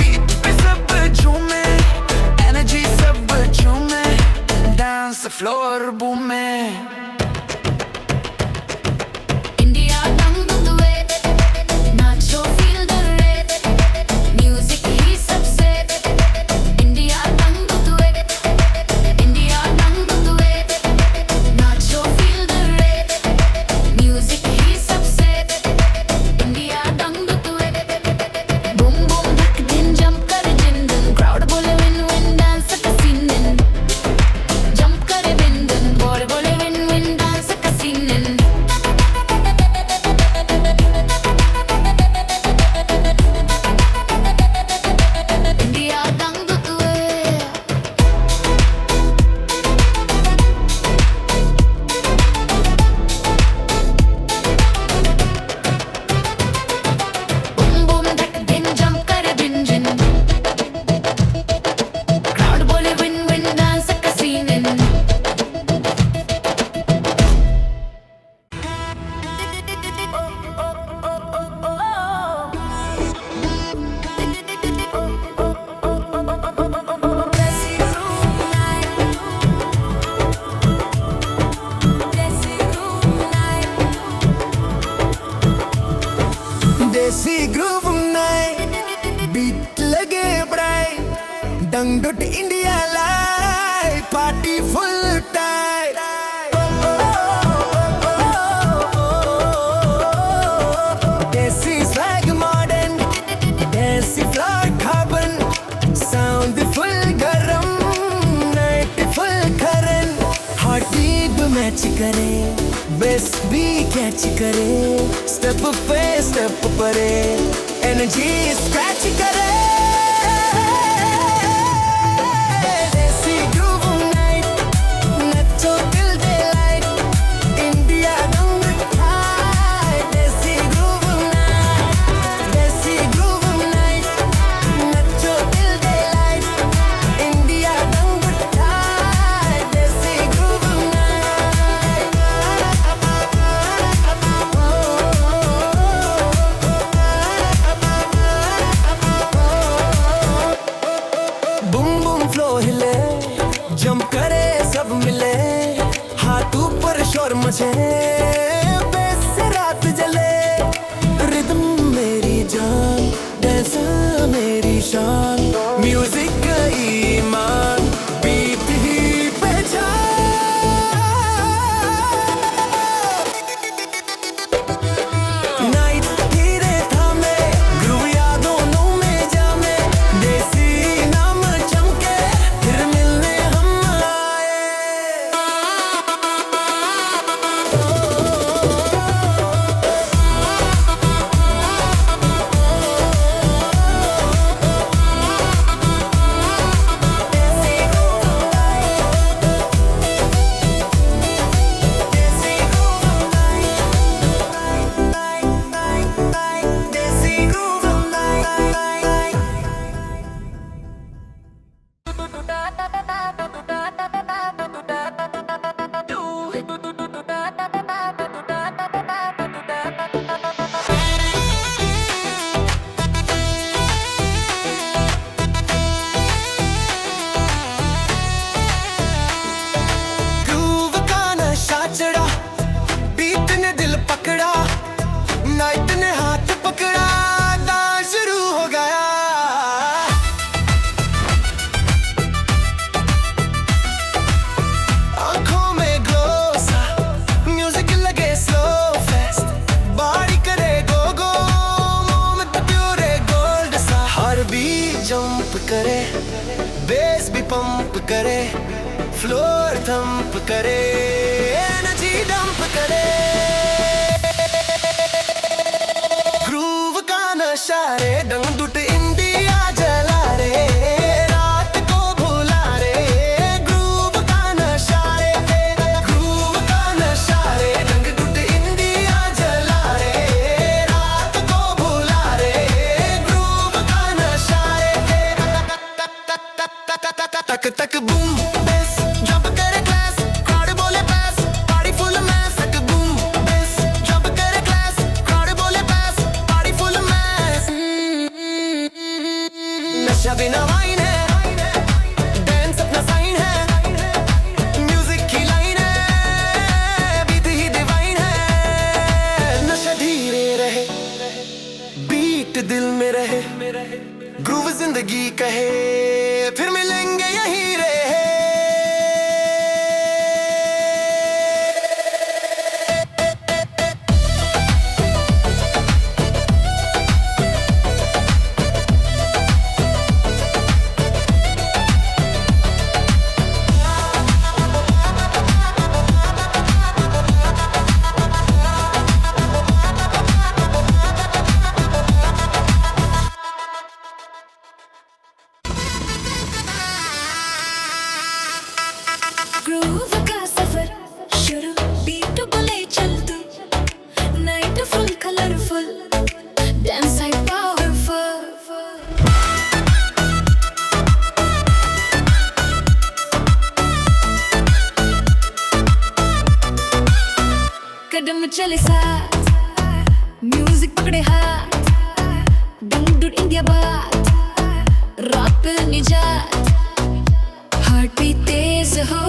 बीट पे सब झूमे एनर्जी सब झूमे डांस फ्लोर बूमे इंडिया दंग तुए नाचो फील द रेड म्यूजिक ही सबसे इंडिया दंग तुए इंडिया दंग तुए नाचो फील द रेड म्यूजिक ही सबसे इंडिया दंग तुए बूम बूम धक दिन जंप करे जिन दिन क्राउड बोले विन विन डांस का सीन जंप करे बिन दिन बोले विन विन डांस का सीन इंडिया दंग तुए बूम बूम धक दिन जंप करे बिंजन क्राउड बोले विन विन डांस का सीन देसी ग्रूव नाइट बीट लगे ब्राइट डंगडुट India light party full tight देसी स्वैग मॉडर्न देसी फ्लोर कार्बन साउंड फुल गरम नाइट फुल करन हार्ट बीट मैच करे बेस भी कैच करे स्टेप पे स्टेप परे एनर्जी स्क्रैच करे देसी ग्रूव नाइट नचो दिल दे लाइट इंडिया दंग टाइट देसी ग्रूव नाइट नचो दिल दे लाइट इंडिया दंग टाइट देसी ग्रूव बूम बूम फ्लो हिले जंप करे सब मिले हाथ ऊपर शोर मचे बेस से रात जले रिदम मेरी जान डांस मेरी शान म्यूजिक ईमान बीट ही पहचान नाइट धीरे थामे ग्रूव यादों में जामे देसी नाम चमके फिर मिलने हम आए बेस भी पंप करे, फ्लोर थंप करे, एनर्जी डंप करे। ग्रूव का नशा रे, दंगडुट इंडिया जला रे, रात को भुला रे। ग्रूव का नशा रे, ग्रूव का नशा रे, दंगडुट इंडिया जला रे, रात को भुला रे। ग्रूव का नशा रे, तक तक बूम बेस जंप करे क्लास, क्राउड बोले पास, पार्टी फुल मैस। तक बूम बेस जंप करे क्लास, क्राउड बोले पास, पार्टी फुल मैस। नशा बिना वाइन है, डांस अपना साइन है, म्यूजिक की लाइन है, बीट ही डिवाइन है। नशा धीरे रहे, बीट दिल में रहे, ग्रूव जिंदगी कहे, फिर मिलेंगे यहीं रहे। ग्रूव का सफर शुरू, बीट बोले चल तू, नाइट फुल कलरफुल, डांस है पावरफुल। कदम चले साथ, म्यूजिक पकड़े हाथ, दंगडुट इंडिया बात, रात पे निजात। हार्ट भी तेज हो,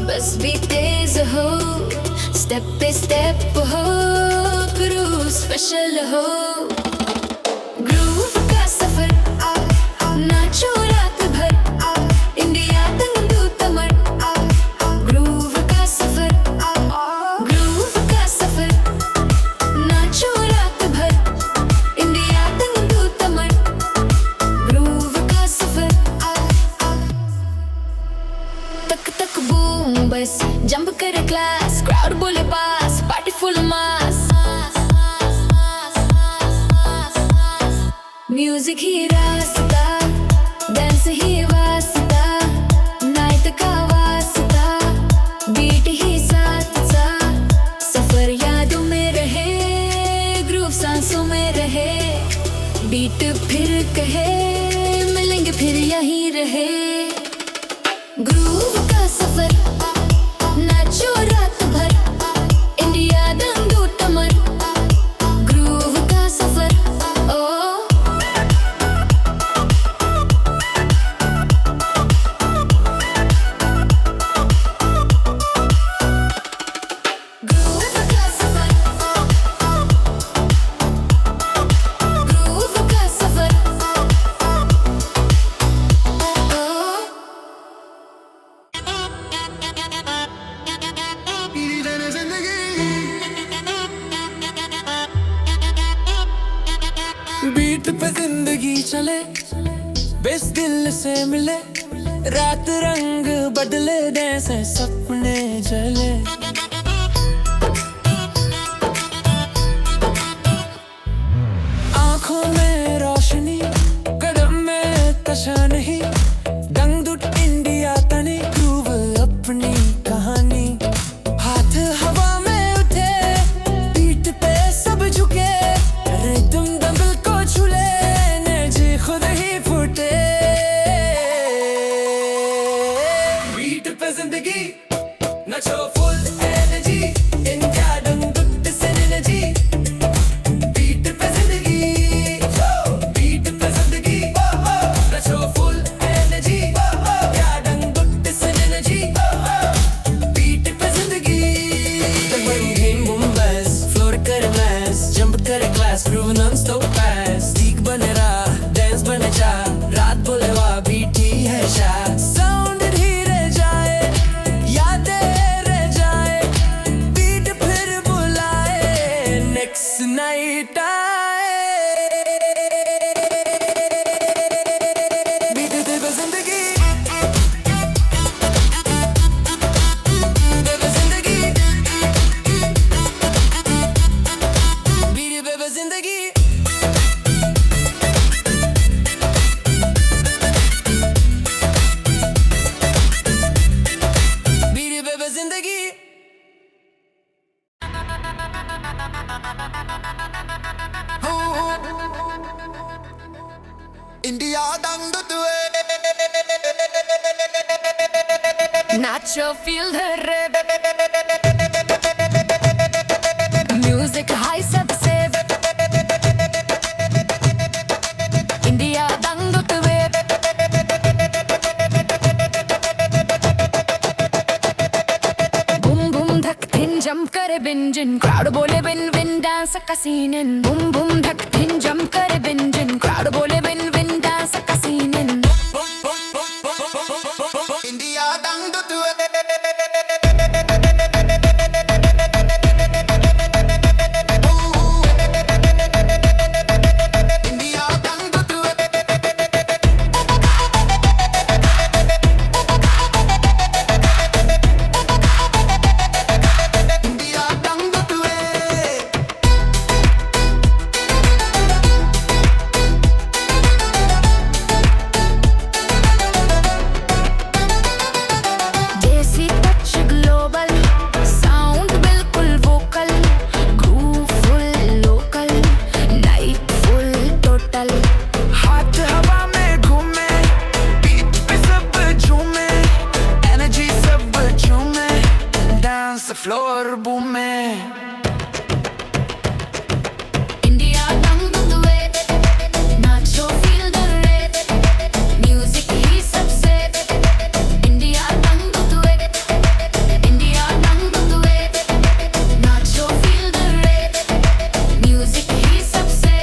बस भी तेज हो, स्टेप पे स्टेप हो, ग्रूव स्पेशल हो। ग्रूव का सफर, नाचो रात भर, इंडिया दंगडू तमर। ग्रूव का सफर, ग्रूव का सफर, नाचो रात भर, इंडिया दंगडू तमर। ग्रूव का सफर, तक तक बूम बस जंप करे क्लास, क्राउड बोले पास, पार्टी फुल मास। म्यूजिक ही रास्ता, डांस ही वास्ता, नाइट का वास्ता, बीट ही साथ सा। सफर यादों में रहे, ग्रूव सांसों में रहे, बीट फिर कहे, मिलेंगे फिर यहीं रहे। ग्रूव का सफर, नाचो रात भर, इंडिया दंगडू तमर। ग्रूव का सफर, ओ ग्रूव का सफर, ग्रूव का सफर, ओ बीट पे जिंदगी चले, बेस दिल से मिले, रात रंग बदले, जैसे सपने जले। आंखों में रोशनी, कदम में कशा नहीं, दंगडुट इंडिया तनी, ग्रूव अपनी कहानी। हाथ हवा में उठे, बीट पे सब झुके, रिदम दंबल को छूले, एनर्जी खुद ही फूटे। बीट पे जिंदगी, नचो फुल नाचो feel the rhythm. Music high सबसे इंडिया दंग तुवे बूम बूम धक थिन जंप करे बिंजन क्राउड बोले विन विन डांस का सीन इन बूम बूम धक थिन जंप करे बिंजन क्राउड बोले विन विन डांस का सीन इन इंडिया दंग तुवे इंडिया दंग तुवे इंडिया दंग तुवे देसी टच ग्लोबल साउंड बिल्कुल vocal groove full local night full total हाथ हवा में घूमे बीट पे सब झूमे एनर्जी सब झूमे डांस फ्लोर बूमे इंडिया दंग तुवे नाचो फील द rhythm म्यूजिक ही सबसे इंडिया दंग तुवे इंडिया दंग तुवे नाचो फील द rhythm म्यूजिक ही सबसे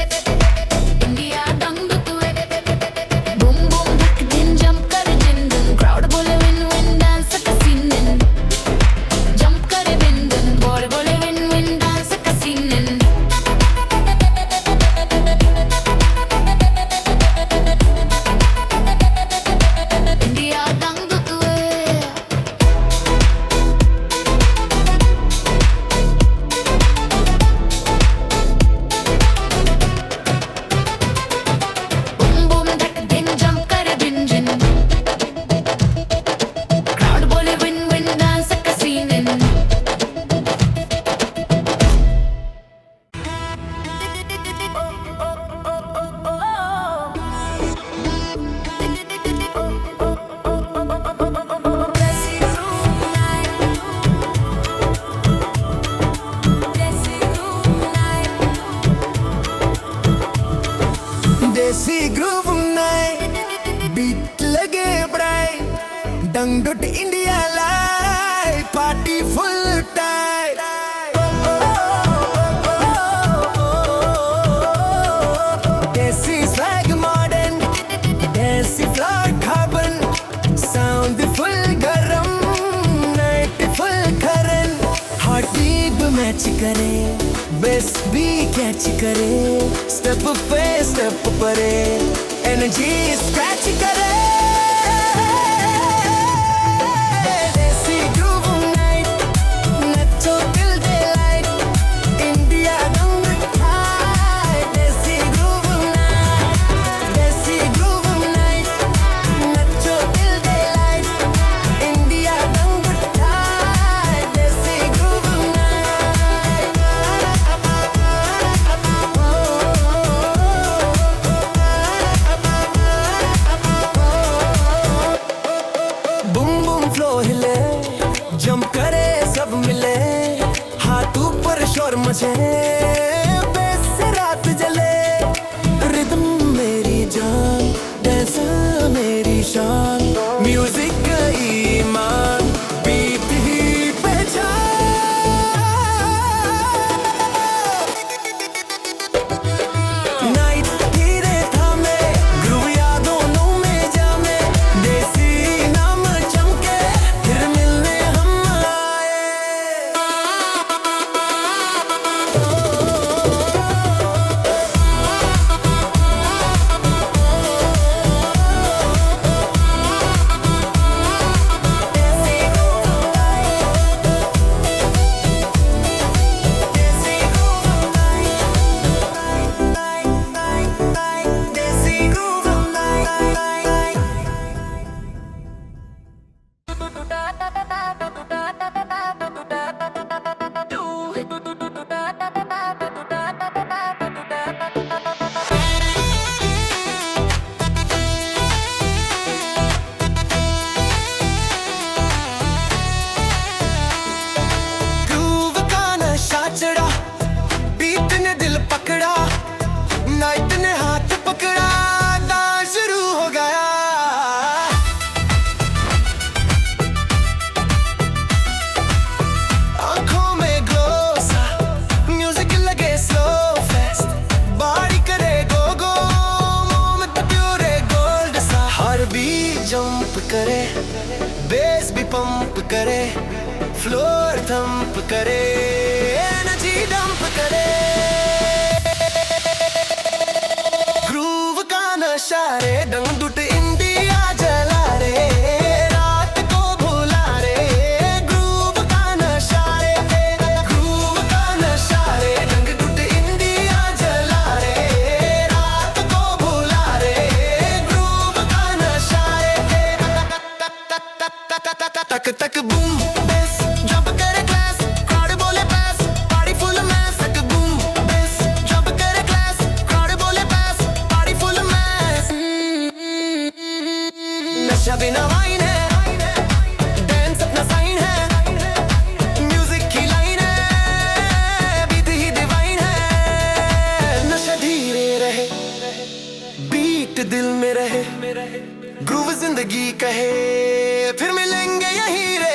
इंडिया दंग तुवे बूम बूम धक दिन जंप कर जिन दिन क्राउड बोले विन विन डांस का सीन इन जंप करे विन दिन बोले विन विन डांस का सीन इन इंडिया दंग तुवे बूम बूम धक दिन जंप करे बिंजन क्राउड बोले विन विन डांस का सीन इन देसी ग्रूव नाइट बीट लगे ब्राइट डंगडुट India live party full tight देसी स्वैग मॉडर्न देसी फ्लोर कार्बन साउंड फुल गरम नाइट फुल करन हार्ट बीट मैच करे बेस भी कैच करे स्टेप पे स्टेप परे एनर्जी स्क्रैच करे देसी ग्रूव नाइट नचो टिल डे लाइट इंडिया दंग हाय देसी ग्रूव नाइट नचो टिल डे लाइट इंडिया दंग हाय देसी ग्रूव बूम बूम फ्लो हिले जंप करे सब मिले हाथ ऊपर शोर मचे बेस से रात जले रिदम मेरी जान डांस मेरी शान म्यूजिक ईमान बीट ही पहचान नाइट धीरे थामे ग्रूव यादों में जामे देसी नाम चमके फिर मिलने हम आए जंप करे, बेस भी पंप करे, फ्लोर थंप करे, एनर्जी डंप करे। ग्रूव का नशा रे, दंगडुट इंडिया जला रे, रात को भुला रे। ग्रूव का नशा रे, ग्रूव का नशा रे, दंगडुट इंडिया जला रे, रात को भुला रे। ग्रूव का नशा रे, तक तक बूम बेस जंप करे क्लास, क्राउड बोले पास, पार्टी फुल मैस। तक बूम बेस जंप करे क्लास, क्राउड बोले पास, पार्टी फुल मैस। नशा बिना वाइन है, डांस अपना साइन है, म्यूजिक की लाइन है, बीट ही डिवाइन है। नशा धीरे रहे, बीट दिल में रहे, ग्रूव जिंदगी कहे, फिर मिलेंगे यहीं रहे।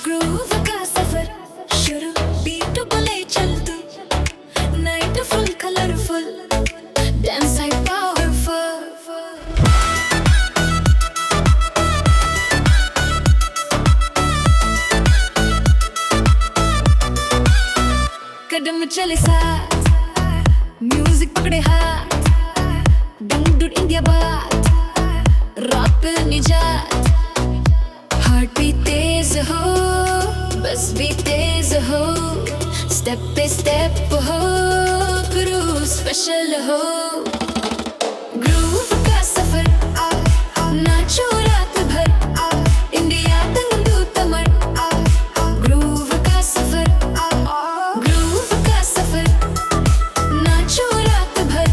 ग्रूव का सफर शुरू, बीट बोले चल तू, नाइट फुल कलरफुल, डांस है पावरफुल। कदम चले साथ, म्यूजिक पकड़े हाथ, दंगडुट इंडिया बात, रात पे निजात। हार्ट भी तेज हो, बस भी तेज हो, स्टेप पे स्टेप हो, ग्रूव स्पेशल हो। ग्रूव का सफर, नाचो रात भर, इंडिया दंगडू तमर। ग्रूव का सफर, ग्रूव का सफर, नाचो रात भर,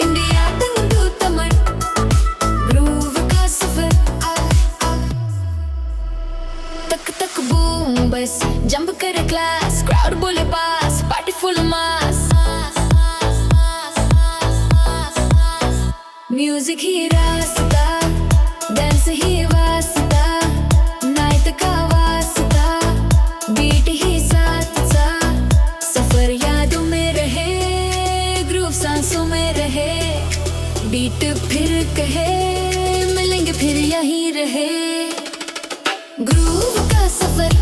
इंडिया दंगडू तमर। ग्रूव का सफर, तक तक बूम बस जंप करे क्लास, क्राउड बोले पास, पार्टी फुल मास। म्यूजिक ही रास्ता, डांस ही वास्ता, नाइट का वास्ता, बीट ही साथ सा। सफर यादों में रहे, ग्रूव सांसों में रहे, बीट फिर कहे, मिलेंगे फिर यहीं रहे। ग्रूव का सफर,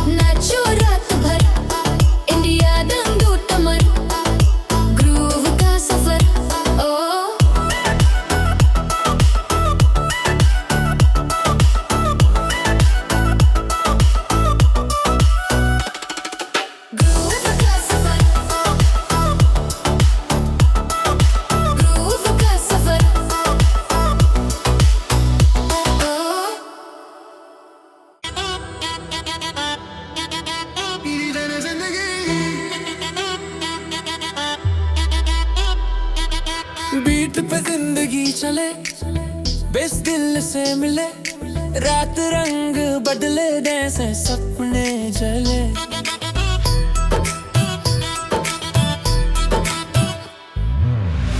नाचो रात भर, इंडिया दंगडू तमर। ग्रूव का सफर, ओ ग्रूव का सफर, ग्रूव का सफर, ओ बीट पे जिंदगी चले, बेस दिल से मिले, रात रंग बदले, जैसे सपने जले।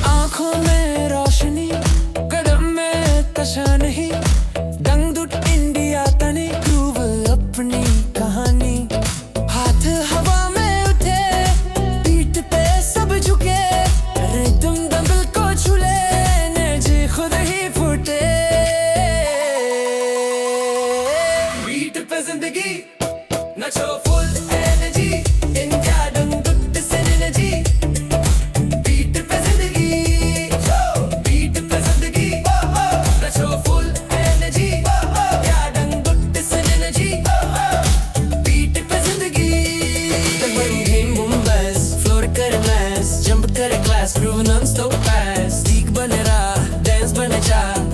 आंखों में रोशनी, कदम में कशा नहीं, दंगडुट इंडिया तनी, ग्रूव अपनी कहानी। हाथ हवा में उठे, बीट पे सब झुके, रिदम दंगल को छूले, एनर्जी खुद ही फूटे। बीट पे जिंदगी, नचो फुल एनर्जी, इंडिया दंगडुट से एनर्जी। बीट पे जिंदगी, बीट पे जिंदगी, नचो फुल एनर्जी, इंडिया दंगडुट से एनर्जी। बीट पे जिंदगी, दंगल बूम बस, फ्लोर करे मैस, जंप करे क्लास, ग्रूव नॉन स्टॉप पास, स्टिक बने रहा, डांस बने चाह।